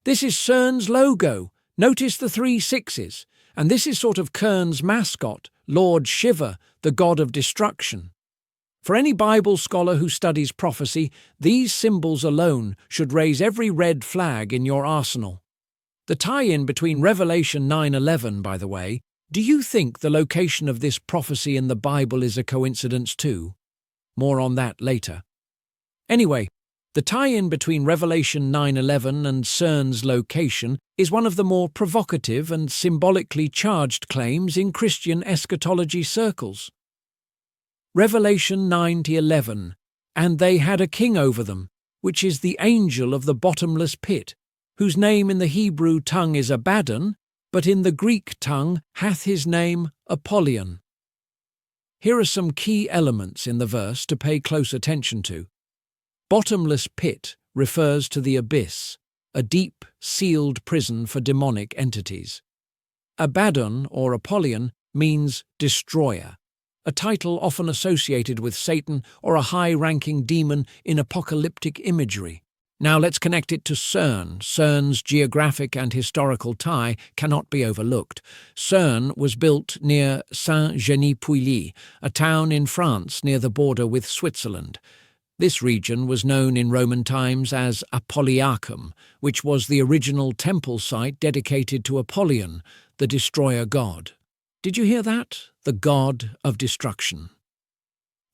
This is CERN's logo. Notice the 3 sixes. And this is sort of CERN's mascot, Lord Shiva, the god of destruction. For any Bible scholar who studies prophecy, these symbols alone should raise every red flag in your arsenal. The tie-in between Revelation 9:11, by the way, do you think the location of this prophecy in the Bible is a coincidence too? More on that later. Anyway, the tie-in between Revelation 9:11 and CERN's location is one of the more provocative and symbolically charged claims in Christian eschatology circles. Revelation 9:11, and they had a king over them, which is the angel of the bottomless pit, whose name in the Hebrew tongue is Abaddon, but in the Greek tongue hath his name Apollyon. Here are some key elements in the verse to pay close attention to. Bottomless pit refers to the abyss, a deep, sealed prison for demonic entities. Abaddon, or Apollyon, means destroyer, a title often associated with Satan or a high-ranking demon in apocalyptic imagery. Now let's connect it to CERN. CERN's geographic and historical tie cannot be overlooked. CERN was built near Saint-Genis-Pouilly, a town in France near the border with Switzerland. This region was known in Roman times as Apolliacum, which was the original temple site dedicated to Apollyon, the destroyer god. Did you hear that? The god of destruction.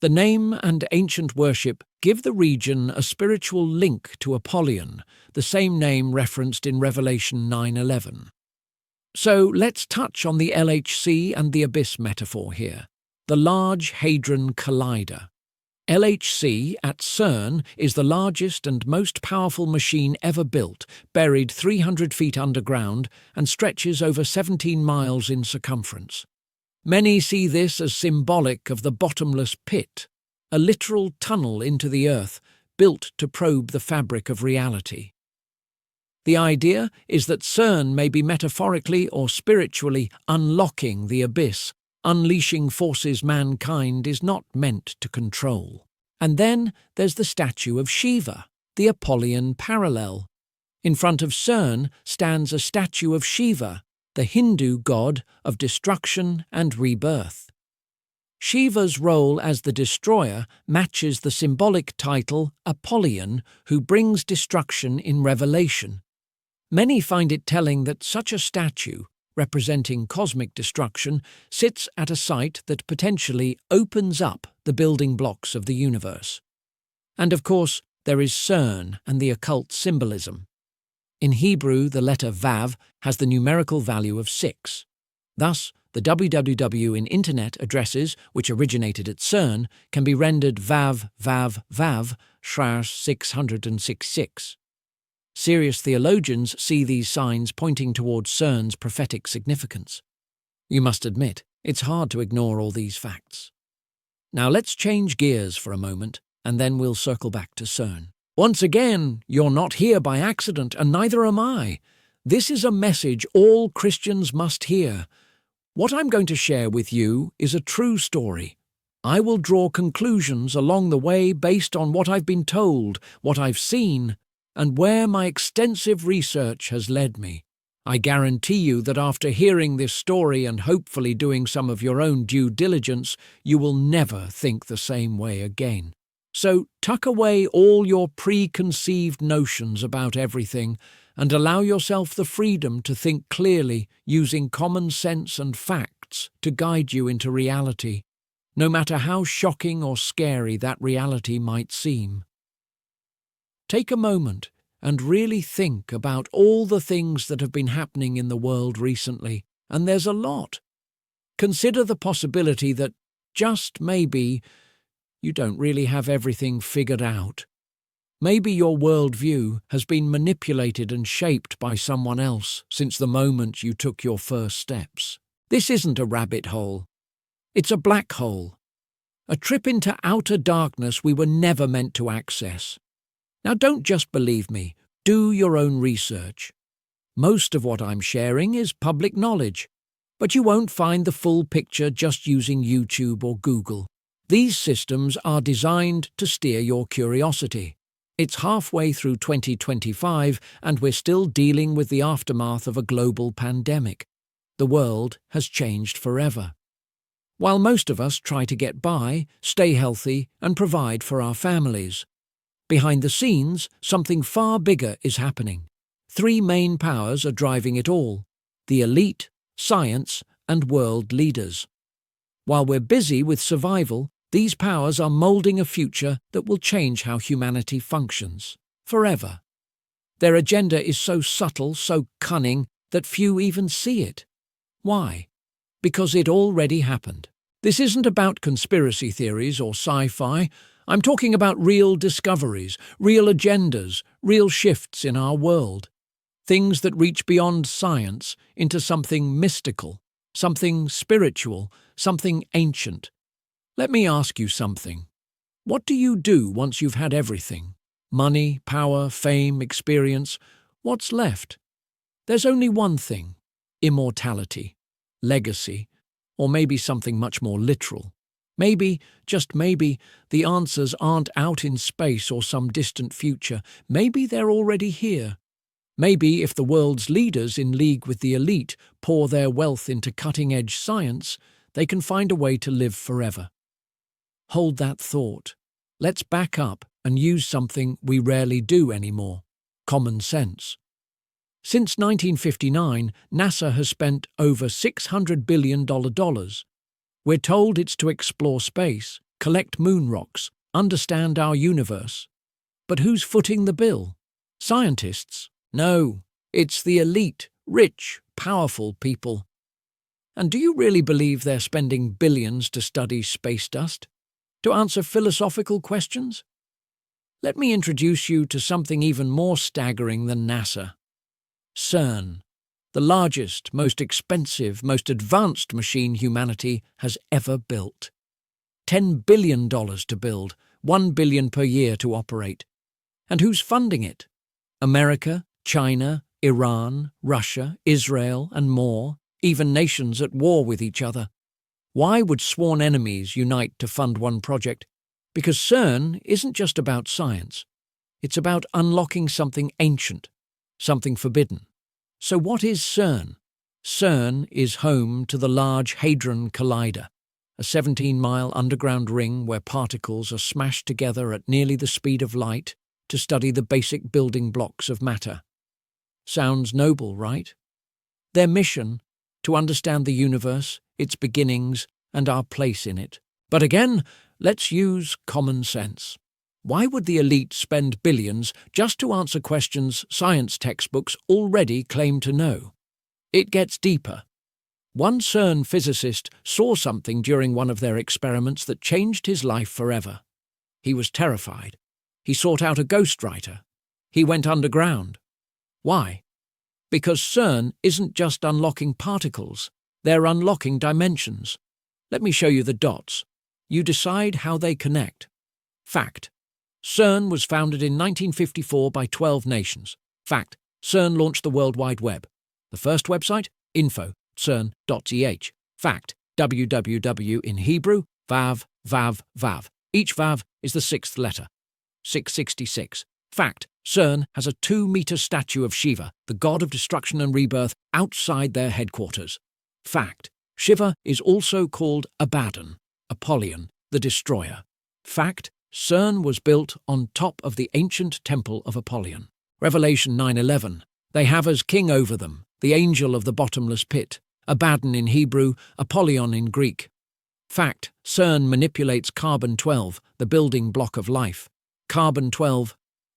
The name and ancient worship give the region a spiritual link to Apollyon, the same name referenced in Revelation 9:11. So let's touch on the LHC and the abyss metaphor here, the Large Hadron Collider. LHC at CERN is the largest and most powerful machine ever built, buried 300 feet underground and stretches over 17 miles in circumference. Many see this as symbolic of the bottomless pit, a literal tunnel into the earth built to probe the fabric of reality. The idea is that CERN may be metaphorically or spiritually unlocking the abyss, unleashing forces mankind is not meant to control. And then there's the statue of Shiva, the Apollyon parallel. In front of CERN stands a statue of Shiva, the Hindu god of destruction and rebirth. Shiva's role as the destroyer matches the symbolic title Apollyon, who brings destruction in Revelation. Many find it telling that such a statue, representing cosmic destruction, sits at a site that potentially opens up the building blocks of the universe. And of course, there is CERN and the occult symbolism. In Hebrew, the letter Vav has the numerical value of 6. Thus, the www in internet addresses, which originated at CERN, can be rendered Vav, Vav, Vav, /666. Serious theologians see these signs pointing towards CERN's prophetic significance. You must admit, it's hard to ignore all these facts. Now let's change gears for a moment, and then we'll circle back to CERN. Once again, you're not here by accident, and neither am I. This is a message all Christians must hear. What I'm going to share with you is a true story. I will draw conclusions along the way based on what I've been told, what I've seen, and where my extensive research has led me. I guarantee you that after hearing this story and hopefully doing some of your own due diligence, you will never think the same way again. So tuck away all your preconceived notions about everything and allow yourself the freedom to think clearly using common sense and facts to guide you into reality, no matter how shocking or scary that reality might seem. Take a moment and really think about all the things that have been happening in the world recently, and there's a lot. Consider the possibility that, just maybe, you don't really have everything figured out. Maybe your worldview has been manipulated and shaped by someone else since the moment you took your first steps. This isn't a rabbit hole. It's a black hole. A trip into outer darkness we were never meant to access. Now don't just believe me, do your own research. Most of what I'm sharing is public knowledge, but you won't find the full picture just using YouTube or Google. These systems are designed to steer your curiosity. It's halfway through 2025 and we're still dealing with the aftermath of a global pandemic. The world has changed forever. While most of us try to get by, stay healthy, and provide for our families, behind the scenes, something far bigger is happening. Three main powers are driving it all: the elite, science, and world leaders. While we're busy with survival, these powers are molding a future that will change how humanity functions, forever. Their agenda is so subtle, so cunning, that few even see it. Why? Because it already happened. This isn't about conspiracy theories or sci-fi. I'm talking about real discoveries, real agendas, real shifts in our world. Things that reach beyond science into something mystical, something spiritual, something ancient. Let me ask you something. What do you do once you've had everything? Money, power, fame, experience. What's left? There's only one thing: immortality, legacy, or maybe something much more literal. Maybe, just maybe, the answers aren't out in space or some distant future. Maybe they're already here. Maybe if the world's leaders in league with the elite pour their wealth into cutting-edge science, they can find a way to live forever. Hold that thought. Let's back up and use something we rarely do anymore: common sense. Since 1959, NASA has spent over $600 billion. We're told it's to explore space, collect moon rocks, understand our universe. But who's footing the bill? Scientists? No, it's the elite, rich, powerful people. And do you really believe they're spending billions to study space dust? To answer philosophical questions? Let me introduce you to something even more staggering than NASA. CERN, the largest, most expensive, most advanced machine humanity has ever built. $10 billion to build, $1 billion per year to operate. And who's funding it? America, China, Iran, Russia, Israel, and more, even nations at war with each other. Why would sworn enemies unite to fund one project? Because CERN isn't just about science. It's about unlocking something ancient, something forbidden. So what is CERN? CERN is home to the Large Hadron Collider, a 17-mile underground ring where particles are smashed together at nearly the speed of light to study the basic building blocks of matter. Sounds noble, right? Their mission: to understand the universe, its beginnings, and our place in it. But again, let's use common sense. Why would the elite spend billions just to answer questions science textbooks already claim to know? It gets deeper. One CERN physicist saw something during one of their experiments that changed his life forever. He was terrified. He sought out a ghostwriter. He went underground. Why? Because CERN isn't just unlocking particles, they're unlocking dimensions. Let me show you the dots. You decide how they connect. Fact: CERN was founded in 1954 by 12 nations. Fact: CERN launched the World Wide Web. The first website? info.cern.ch. Fact: www in Hebrew, vav, vav, vav. Each vav is the sixth letter. 666. Fact: CERN has a 2-meter statue of Shiva, the god of destruction and rebirth, outside their headquarters. Fact: Shiva is also called Abaddon, Apollyon, the destroyer. Fact: CERN was built on top of the ancient temple of Apollyon. Revelation 9:11. They have as king over them, the angel of the bottomless pit, Abaddon in Hebrew, Apollyon in Greek. Fact: CERN manipulates carbon-12, the building block of life. Carbon-12,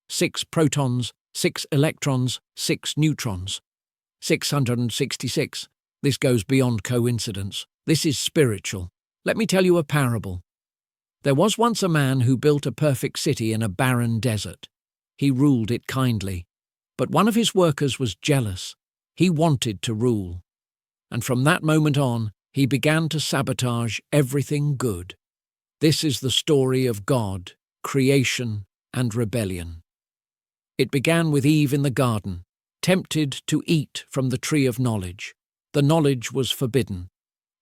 6 protons, 6 electrons, 6 neutrons. 666. This goes beyond coincidence. This is spiritual. Let me tell you a parable. There was once a man who built a perfect city in a barren desert. He ruled it kindly. But one of his workers was jealous. He wanted to rule. And from that moment on, he began to sabotage everything good. This is the story of God, creation, and rebellion. It began with Eve in the garden, tempted to eat from the tree of knowledge. The knowledge was forbidden.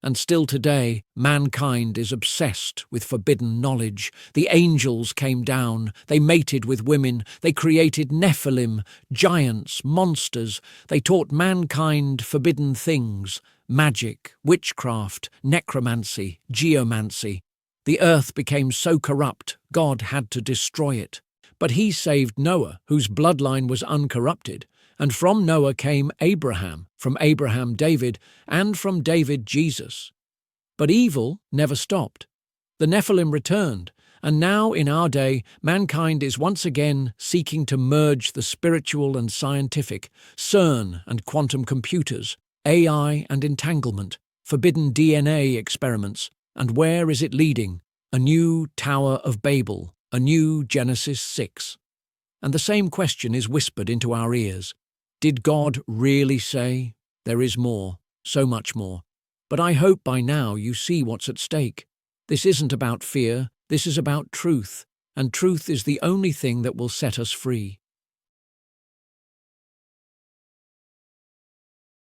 And still today, mankind is obsessed with forbidden knowledge. The angels came down, they mated with women, they created Nephilim, giants, monsters. They taught mankind forbidden things: magic, witchcraft, necromancy, geomancy. The earth became so corrupt, God had to destroy it. But he saved Noah, whose bloodline was uncorrupted. And from Noah came Abraham, from Abraham David, and from David Jesus. But evil never stopped. The Nephilim returned, and now in our day, mankind is once again seeking to merge the spiritual and scientific, CERN and quantum computers, AI and entanglement, forbidden DNA experiments. And where is it leading? A new Tower of Babel, a new Genesis 6. And the same question is whispered into our ears. Did God really say? There is more, so much more. But I hope by now you see what's at stake. This isn't about fear, this is about truth, and truth is the only thing that will set us free.